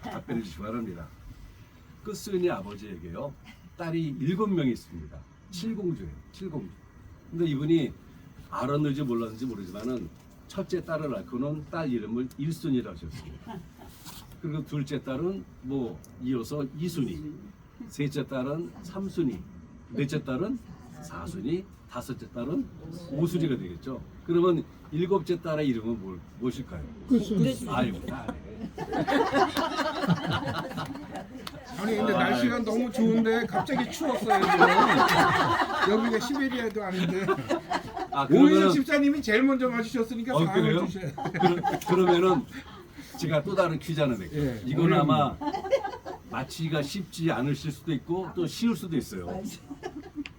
답변해 주시기 바랍니다. 끝순이 아버지에게요 딸이 7명이 있습니다. 칠공주예요. 칠공주. 근데 이분이 알았는지 몰랐는지 모르지만은 첫째 딸을 낳고는 딸 이름을 일순이라고 지었습니다. 그리고 둘째 딸은 뭐 이어서 이순이, 셋째 딸은 삼순이, 넷째 딸은 사순이, 다섯째 딸은 오순이가 되겠죠. 그러면 일곱째 딸의 이름은 무엇일까요? 아이고, 아니 근데 날씨가 너무 좋은데 갑자기 추웠어요 지금. 여기가 시베리아도 아닌데. 오희석 그러면은 집사님이 제일 먼저 맞으셨으니까 그래요? 상을 주셔야. 그러면은 제가 또 다른 퀴즈 하나 낼게요. 예, 이건 아마 맞히기가 쉽지 않으실 수도 있고 또 쉬울 수도 있어요.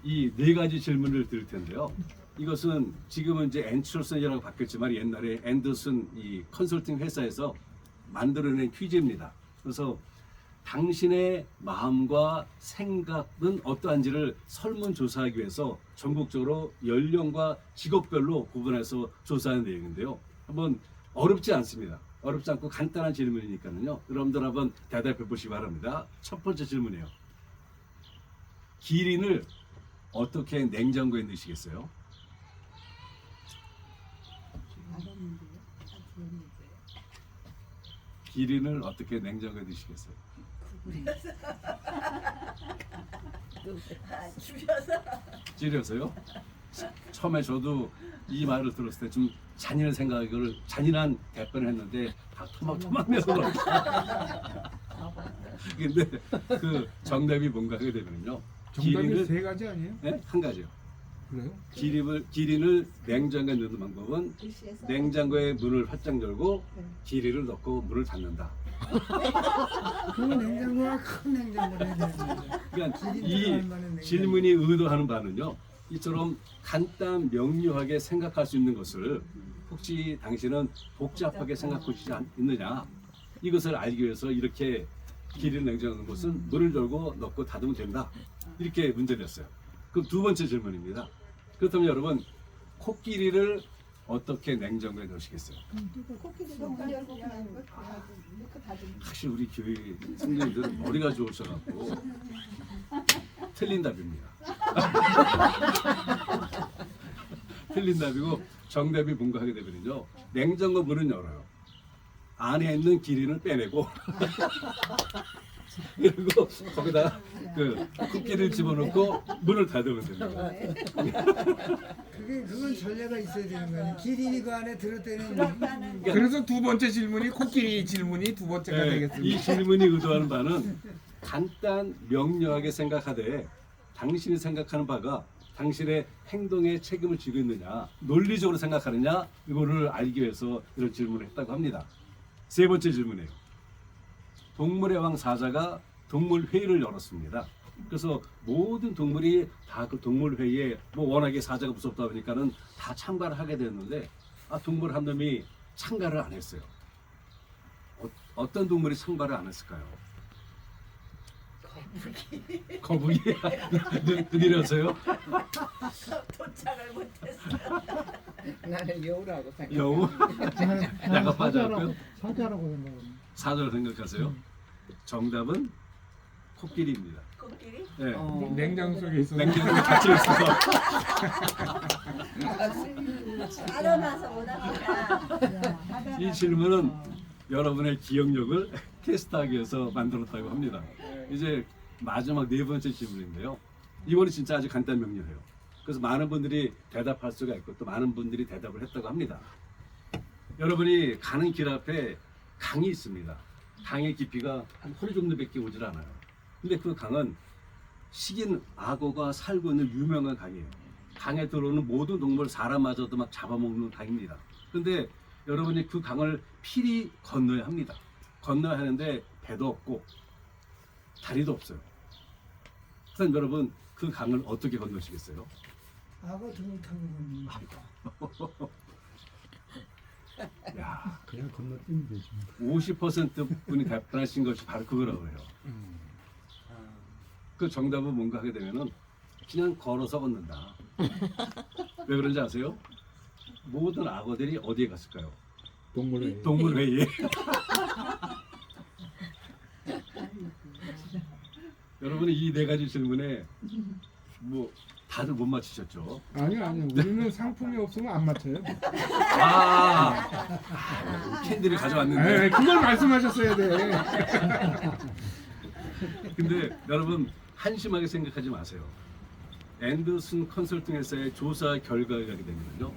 이 네 가지 질문을 드릴 텐데요. 이것은 지금은 이제 앤처슨이라고 바뀌었지만 옛날에 앤더슨 이 컨설팅 회사에서 만들어낸 퀴즈입니다. 그래서 당신의 마음과 생각은 어떠한지를 설문조사하기 위해서 전국적으로 연령과 직업별로 구분해서 조사하는 내용인데요. 한번 어렵지 않습니다. 어렵지 않고 간단한 질문이니까요. 여러분들 한번 대답해 보시기 바랍니다. 첫 번째 질문이에요. 기린을 어떻게 냉장고에 넣으시겠어요? 기린을 어떻게 냉장고에 넣으시겠어요? 찌려서요? 처음에 저도 이 말을 들었을 때 좀 잔인한 답변을 했는데 다 토막토막 내서 근데 그 정답이 뭔가 하게 되면요. 정답이 세 가지 아니에요? 네? 한 가지요. 그래요? 기린을 냉장고에 넣는 방법은 냉장고의 문을 활짝 열고 기린을 넣고 문을 닫는다. 그 냉장고가 큰 냉장고를 해야 되는데. 그러니까 기린 이 들어갈 만한 냉장고. 질문이 의도하는 바는요. 이처럼 간단 명료하게 생각할 수 있는 것을 혹시 당신은 복잡하게 생각하고 있지 않느냐 이것을 알기 위해서 이렇게 기린 냉장고에 넣는 것은 문을 열고 넣고 닫으면 된다. 이렇게 문제를 냈어요. 그럼 두 번째 질문입니다. 그렇다면 여러분 코끼리를 어떻게 냉장고에 넣으시겠어요? 확실히 우리 교회 성도님들은 머리가 좋으셔갖고 틀린 답입니다. 틀린 답이고 정답이 뭔가 하게 되면요. 냉장고 문은 열어요. 안에 있는 기린을 빼내고 그리고 거기다 그 쿠키를 집어넣고 문을 닫으면 됩니다. 그건 전례가 있어야 되는 거 아니에요? 기린이 그 안에 들었다는 그래서 두 번째 질문이 코끼리 질문이 두 번째가 네, 되겠습니다. 이 질문이 의도하는 바는 간단 명료하게 생각하되 당신이 생각하는 바가 당신의 행동에 책임을 지고 있느냐 논리적으로 생각하느냐 이거를 알기 위해서 이런 질문을 했다고 합니다. 세 번째 질문이에요. 동물의 왕 사자가 동물회의를 열었습니다. 그래서 모든 동물이 다 그 동물회의에 뭐 워낙에 사자가 무섭다 보니까는 다 참가를 하게 됐는데 동물 한 놈이 참가를 안 했어요. 어떤 동물이 참가를 안 했을까요? 거북이. 누구라서요? 도착을 못했어. 나는 여우라고 생각. 여우? 약간 빠져갖고요. 사자라고 생각합니다. 사자로 생각하세요? 정답은 코끼리입니다. 코끼리? 네. 냉장 속에 있어서. 냉장고에 갇혀 있어서 알아놔서 못합니다. 이 질문은 여러분의 기억력을 테스트하기 위해서 만들었다고 합니다. 이제 마지막 네 번째 질문인데요. 이거는 진짜 아주 간단 명료해요. 그래서 많은 분들이 대답할 수가 있고 또 많은 분들이 대답을 했다고 합니다. 여러분이 가는 길 앞에 강이 있습니다. 강의 깊이가 한 허리 정도밖에 오질 않아요. 근데 그 강은 식인 악어가 살고 있는 유명한 강이에요. 강에 들어오는 모든 동물 사람마저도 막 잡아먹는 강입니다. 근데 여러분이 그 강을 필히 건너야 합니다. 건너야 하는데 배도 없고 다리도 없어요. 그럼 여러분 그 강을 어떻게 건너시겠어요? 악어 등을 타고 갑니다. 야, 그냥 건너뛰면 되지. 50% 분이 답변하신 것이 바로 그거라고 해요. 그 정답은 뭔가 하게 되면은 그냥 걸어서 걷는다. 왜 그런지 아세요? 모든 악어들이 어디에 갔을까요? 동물회. 동물회의에. 여러분이 이 네 가지 질문에 뭐 다들 못 맞히셨죠? 아니요. 우리는 상품이 없으면 안 맞춰요. 캔디를 가져왔는데. 에이, 그걸 말씀하셨어야 돼. 근데 여러분 한심하게 생각하지 마세요. 앤더슨 컨설팅 회사의 조사 결과에 가게 되면요,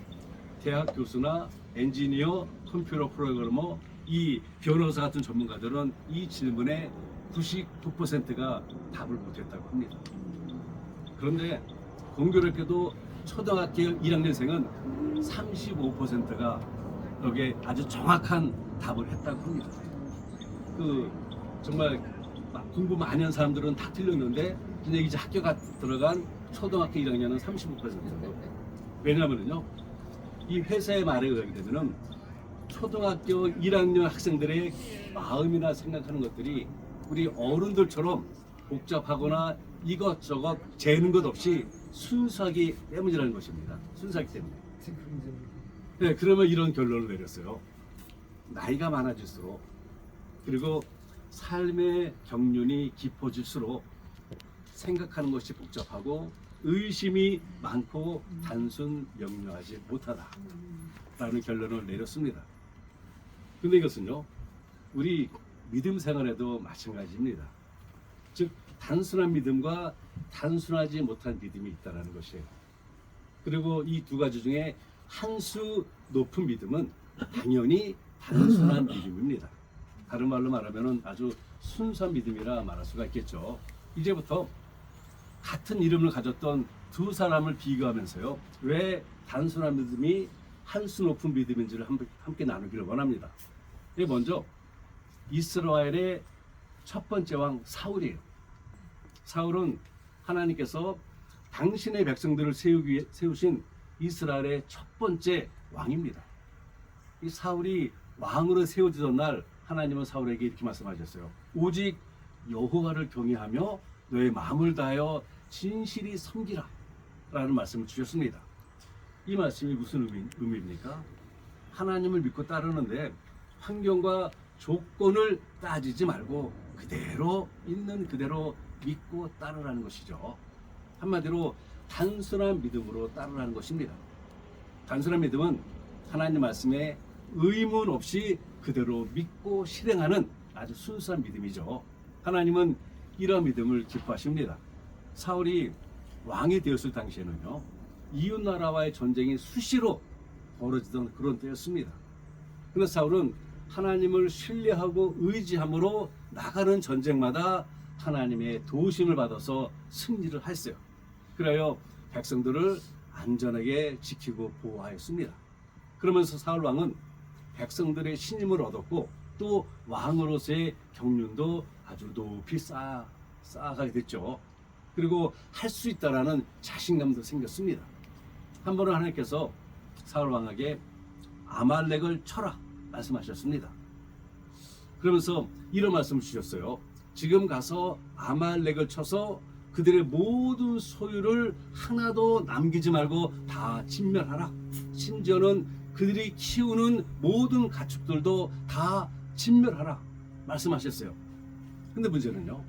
대학 교수나 엔지니어, 컴퓨터 프로그래머, 이 변호사 같은 전문가들은 이 질문에 99%가 답을 못했다고 합니다. 그런데 공교롭게도 초등학교 1학년생은 35%가 여기에 아주 정확한 답을 했다고 합니다. 정말 막 공부 많이 한 사람들은 다 틀렸는데 근데 이제 학교가 들어간 초등학교 1학년은 35%예요. 왜냐하면요, 이 회사의 말에 의하게 되면은 초등학교 1학년 학생들의 마음이나 생각하는 것들이 우리 어른들처럼 복잡하거나 이것저것 재는 것 없이 순수하기 때문이라는 것입니다. 순수하기 때문에. 네, 그러면 이런 결론을 내렸어요. 나이가 많아질수록 그리고 삶의 경륜이 깊어질수록 생각하는 것이 복잡하고 의심이 많고 단순 명료하지 못하다 라는 결론을 내렸습니다. 근데 이것은요, 우리 믿음 생활에도 마찬가지입니다. 즉 단순한 믿음과 단순하지 못한 믿음이 있다는 것이에요. 그리고 이 두 가지 중에 한 수 높은 믿음은 당연히 단순한 믿음입니다. 다른 말로 말하면 아주 순수한 믿음이라 말할 수가 있겠죠. 이제부터 같은 이름을 가졌던 두 사람을 비교하면서요, 왜 단순한 믿음이 한 수 높은 믿음인지를 함께 나누기를 원합니다. 먼저 이스라엘의 첫 번째 왕 사울이에요. 사울은 하나님께서 당신의 백성들을 세우신 이스라엘의 첫 번째 왕입니다. 이 사울이 왕으로 세워지던 날 하나님은 사울에게 이렇게 말씀하셨어요. 오직 여호와를 경외하며 너의 마음을 다하여 진실이 섬기라 라는 말씀을 주셨습니다. 이 말씀이 무슨 의미입니까? 하나님을 믿고 따르는데 환경과 조건을 따지지 말고 그대로 있는 그대로 믿고 따르라는 것이죠. 한마디로 단순한 믿음으로 따르라는 것입니다. 단순한 믿음은 하나님 말씀에 의문 없이 그대로 믿고 실행하는 아주 순수한 믿음이죠. 하나님은 이러한 믿음을 기뻐하십니다. 사울이 왕이 되었을 당시에는요, 이웃 나라와의 전쟁이 수시로 벌어지던 그런 때였습니다. 그런데 사울은 하나님을 신뢰하고 의지함으로 나가는 전쟁마다 하나님의 도우심을 받아서 승리를 했어요. 그래요 백성들을 안전하게 지키고 보호하였습니다. 그러면서 사울 왕은 백성들의 신임을 얻었고 또 왕으로서의 경륜도 아주 높이 쌓아가게 됐죠. 그리고 할 수 있다라는 자신감도 생겼습니다. 한 번은 하나님께서 사울 왕에게 아말렉을 쳐라 말씀하셨습니다. 그러면서 이런 말씀을 주셨어요. 지금 가서 아말렉을 쳐서 그들의 모든 소유를 하나도 남기지 말고 다 진멸하라. 심지어는 그들이 키우는 모든 가축들도 다 진멸하라 말씀하셨어요. 근데 문제는요,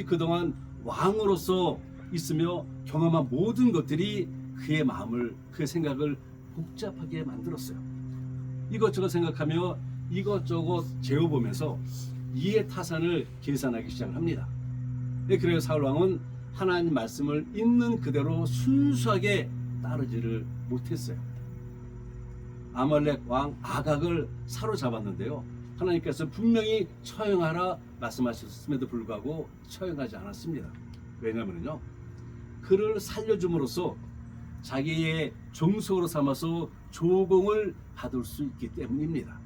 그동안 왕으로서 있으며 경험한 모든 것들이 그의 마음을, 그의 생각을 복잡하게 만들었어요. 이것저것 생각하며 이것저것 재어보면서 이해 타산을 계산하기 시작을 합니다. 그래서 사울 왕은 하나님 말씀을 있는 그대로 순수하게 따르지를 못했어요. 아말렉 왕 아각을 사로잡았는데요, 하나님께서 분명히 처형하라 말씀하셨음에도 불구하고 처형하지 않았습니다. 왜냐하면요, 그를 살려줌으로써 자기의 종속으로 삼아서 조공을 받을 수 있기 때문입니다.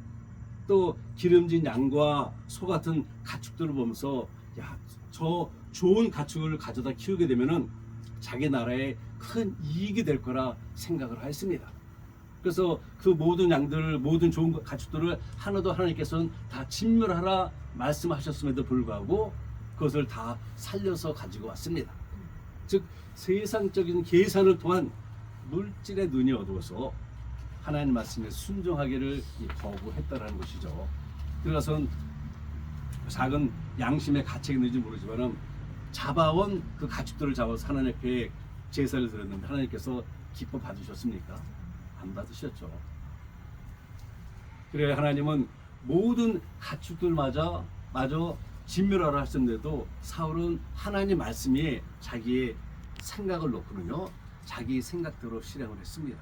또 기름진 양과 소 같은 가축들을 보면서 저 좋은 가축을 가져다 키우게 되면은 자기 나라에 큰 이익이 될 거라 생각을 했습니다. 그래서 그 모든 양들, 모든 좋은 가축들을 하나도 하나님께서는 다 진멸하라 말씀하셨음에도 불구하고 그것을 다 살려서 가지고 왔습니다. 즉 세상적인 계산을 통한 물질의 눈이 어두워서 하나님 말씀에 순종하기를 거부했다라는 것이죠. 그래서 작은 양심의 가책이 있는지 모르지만 잡아온 그 가축들을 잡아서 하나님 앞에 제사를 드렸는데 하나님께서 기뻐 받으셨습니까? 안 받으셨죠. 그래 하나님은 모든 가축들마저 진멸하라 하셨는데도 사울은 하나님 말씀에 자기의 생각을 놓고는요, 자기 생각대로 실행을 했습니다.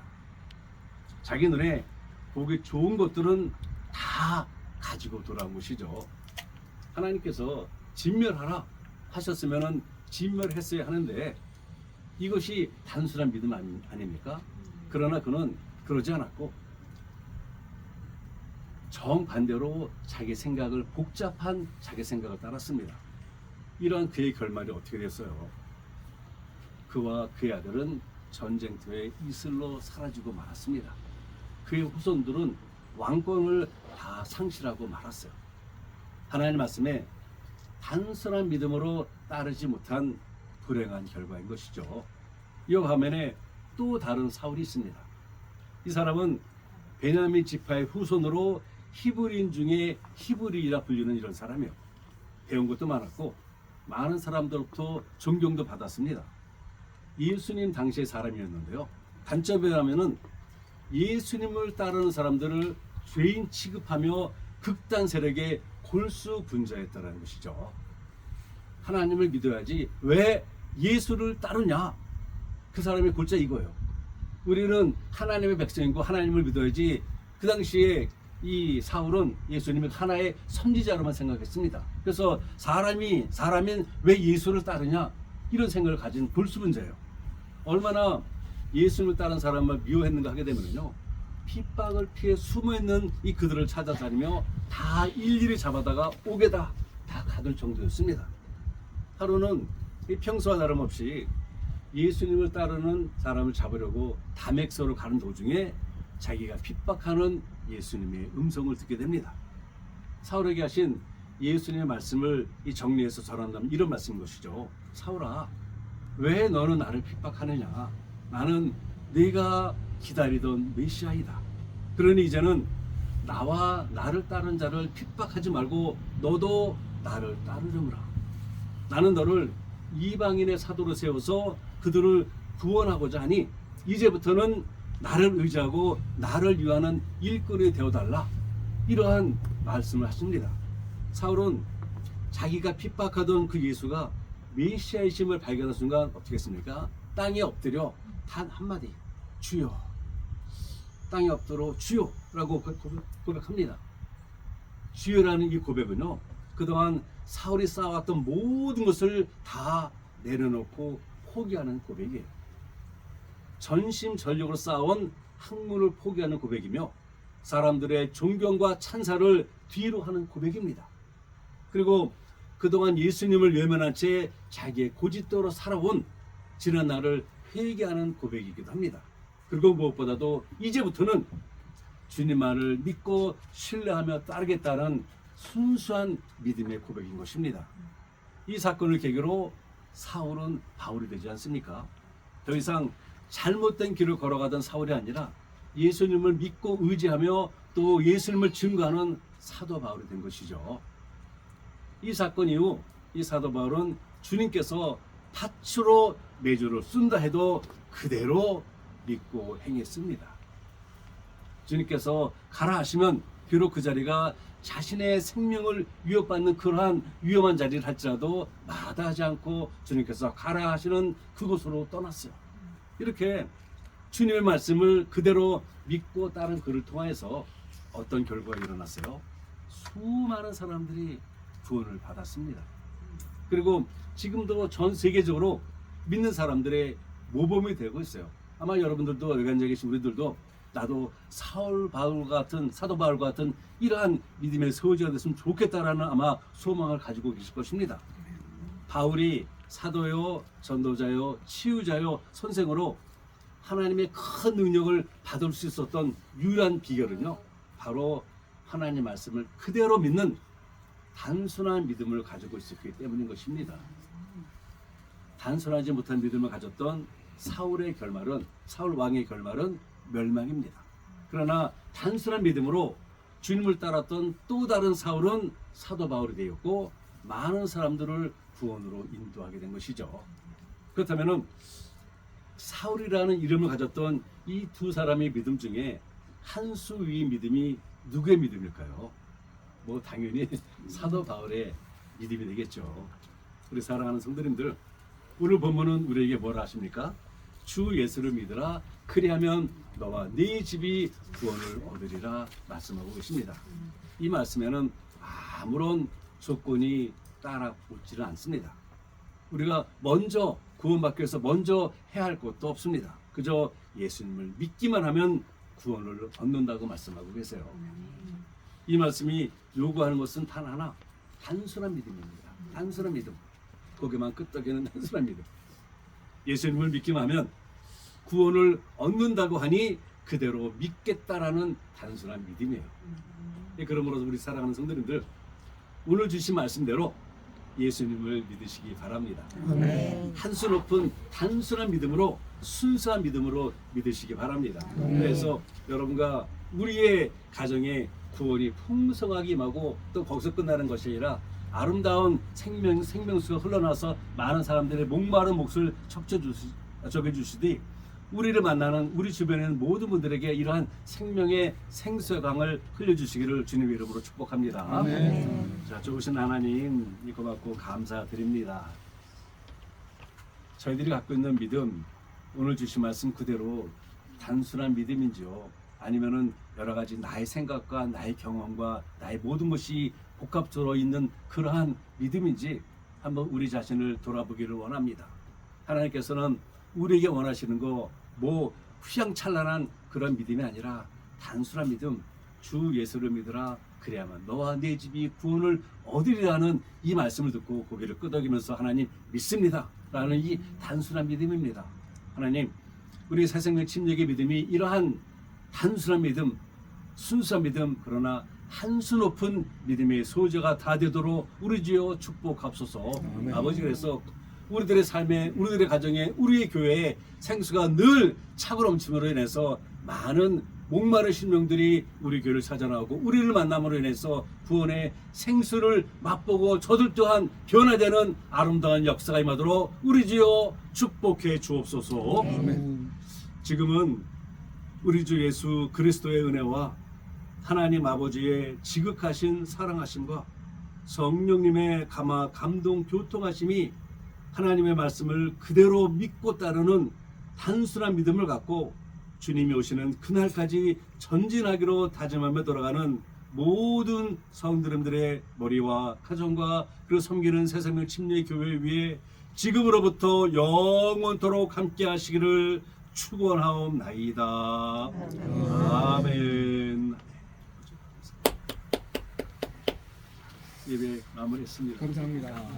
자기 눈에 보기 좋은 것들은 다 가지고 돌아온 것이죠. 하나님께서 진멸하라 하셨으면은 진멸했어야 하는데 이것이 단순한 믿음 아닙니까? 그러나 그는 그러지 않았고 정반대로 자기 생각을 복잡한 자기 생각을 따랐습니다. 이러한 그의 결말이 어떻게 됐어요? 그와 그의 아들은 전쟁터에 이슬로 사라지고 말았습니다. 그의 후손들은 왕권을 다 상실하고 말았어요. 하나님 말씀에 단순한 믿음으로 따르지 못한 불행한 결과인 것이죠. 이 화면에 또 다른 사울이 있습니다. 이 사람은 베냐민 지파의 후손으로 히브리인 중에 히브리라 불리는 이런 사람이에요. 배운 것도 많았고 많은 사람들로부터 존경도 받았습니다. 예수님 당시의 사람이었는데요. 단점이라면은 예수님을 따르는 사람들을 죄인 취급하며 극단 세력의 골수 분자였다는 것이죠. 하나님을 믿어야지 왜 예수를 따르냐? 그 사람의 골자 이거예요. 우리는 하나님의 백성이고 하나님을 믿어야지. 그 당시에 이 사울은 예수님을 하나의 선지자로만 생각했습니다. 그래서 사람인 왜 예수를 따르냐? 이런 생각을 가진 골수분자예요. 얼마나 예수님을 따른 사람을 미워했는가 하게 되면요, 핍박을 피해 숨어있는 이 그들을 찾아다니며 다 일일이 잡아다가 옥에다 다 가둘 정도였습니다. 하루는 평소와 다름없이 예수님을 따르는 사람을 잡으려고 다맥서로 가는 도중에 자기가 핍박하는 예수님의 음성을 듣게 됩니다. 사울에게 하신 예수님의 말씀을 정리해서 전한다면 이런 말씀인 것이죠. 사울아, 왜 너는 나를 핍박하느냐? 나는 네가 기다리던 메시아이다. 그러니 이제는 나와 나를 따르는 자를 핍박하지 말고 너도 나를 따르려무라. 나는 너를 이방인의 사도로 세워서 그들을 구원하고자 하니 이제부터는 나를 의지하고 나를 위하는 일꾼이 되어달라. 이러한 말씀을 하십니다. 사울은 자기가 핍박하던 그 예수가 메시아이심을 발견한 순간 어떻게 했습니까? 땅에 엎드려 단 한마디, 주여. 땅에 엎드려 주여 라고 고백합니다. 주여라는 이 고백은요, 그동안 사울이 쌓아왔던 모든 것을 다 내려놓고 포기하는 고백이에요. 전심전력으로 쌓아온 학문을 포기하는 고백이며 사람들의 존경과 찬사를 뒤로 하는 고백입니다. 그리고 그동안 예수님을 외면한 채 자기의 고집대로 살아온 지난 날을 회개하는 고백이기도 합니다. 그리고 무엇보다도 이제부터는 주님만을 믿고 신뢰하며 따르겠다는 순수한 믿음의 고백인 것입니다. 이 사건을 계기로 사울은 바울이 되지 않습니까? 더 이상 잘못된 길을 걸어가던 사울이 아니라 예수님을 믿고 의지하며 또 예수님을 증거하는 사도 바울이 된 것이죠. 이 사건 이후 이 사도 바울은 주님께서 팥으로 메주를 쏜다 해도 그대로 믿고 행했습니다. 주님께서 가라 하시면 비록 그 자리가 자신의 생명을 위협받는 그러한 위험한 자리를 할지라도 마다하지 않고 주님께서 가라 하시는 그곳으로 떠났어요. 이렇게 주님의 말씀을 그대로 믿고 따른 그를 통해서 어떤 결과가 일어났어요? 수많은 사람들이 구원을 받았습니다. 그리고 지금도 전 세계적으로 믿는 사람들의 모범이 되고 있어요. 아마 여러분들도 여기 앉아 계신 우리들도 나도 사도 바울 같은 이러한 믿음의 서지가 됐으면 좋겠다라는 아마 소망을 가지고 계실 것입니다. 바울이 사도요, 전도자요, 치유자요, 선생으로 하나님의 큰 능력을 받을 수 있었던 유일한 비결은요, 바로 하나님 말씀을 그대로 믿는 단순한 믿음을 가지고 있었기 때문인 것입니다. 단순하지 못한 믿음을 가졌던 사울 왕의 결말은 멸망입니다. 그러나 단순한 믿음으로 주님을 따랐던 또 다른 사울은 사도 바울이 되었고 많은 사람들을 구원으로 인도하게 된 것이죠. 그렇다면은 사울이라는 이름을 가졌던 이 두 사람의 믿음 중에 한 수 위 믿음이 누구의 믿음일까요? 뭐 당연히 사도 바울의 믿음이 되겠죠. 우리 사랑하는 성도님들, 오늘 본문은 우리에게 뭐라 하십니까? 주 예수를 믿으라, 그리하면 너와 네 집이 구원을 얻으리라 말씀하고 계십니다. 이 말씀에는 아무런 조건이 따라붙지는 않습니다. 우리가 먼저 구원받기 위해서 먼저 해야 할 것도 없습니다. 그저 예수님을 믿기만 하면 구원을 얻는다고 말씀하고 계세요. 이 말씀이 요구하는 것은 단 하나, 단순한 믿음입니다. 단순한 믿음. 거기만 끄떡이는 단순한 믿음. 예수님을 믿기만 하면 구원을 얻는다고 하니 그대로 믿겠다라는 단순한 믿음이에요. 그러므로 우리 사랑하는 성도님들, 오늘 주신 말씀대로 예수님을 믿으시기 바랍니다. 한수 높은 단순한 믿음으로, 순수한 믿음으로 믿으시기 바랍니다. 그래서 여러분과 우리의 가정에 구원이 풍성하게 임하고 또 거기서 끝나는 것이 아니라 아름다운 생명수가 흘러나와서 많은 사람들의 목마른 몫을 적여주시되 우리를 만나는 우리 주변에 있는 모든 분들에게 이러한 생명의 생수의 강을 흘려주시기를 주님의 이름으로 축복합니다. 자, 좋으신 하나님, 이 고맙고 감사드립니다. 저희들이 갖고 있는 믿음, 오늘 주신 말씀 그대로 단순한 믿음인지요, 아니면은 여러 가지 나의 생각과 나의 경험과 나의 모든 것이 복합적으로 있는 그러한 믿음인지 한번 우리 자신을 돌아보기를 원합니다. 하나님께서는 우리에게 원하시는 거 뭐 휘황찬란한 그런 믿음이 아니라 단순한 믿음, 주 예수를 믿으라, 그래야만 너와 네 집이 구원을 얻으리라는 이 말씀을 듣고 고개를 끄덕이면서 하나님 믿습니다 라는 이 단순한 믿음입니다. 하나님, 우리 새생명 침례의 믿음이 이러한 단순한 믿음, 순수한 믿음, 그러나 한수 높은 믿음의 소재가 다 되도록 우리 주여 축복하옵소서. 아버지, 그래서 우리들의 삶에, 우리들의 가정에, 우리의 교회에 생수가 늘 차고 넘침으로 인해서 많은 목마른 심령들이 우리 교회를 찾아나오고 우리를 만남으로 인해서 구원의 생수를 맛보고 저들 또한 변화되는 아름다운 역사가 임하도록 우리 주여 축복해 주옵소서. 지금은 우리 주 예수 그리스도의 은혜와 하나님 아버지의 지극하신 사랑하심과 성령님의 감동 교통하심이 하나님의 말씀을 그대로 믿고 따르는 단순한 믿음을 갖고 주님이 오시는 그날까지 전진하기로 다짐하며 돌아가는 모든 성도님들의 머리와 가정과 그리고 섬기는 새생명 침례 교회 위에 지금으로부터 영원토록 함께 하시기를 축원하옵나이다. 아멘. 예배 마무리했습니다. 감사합니다.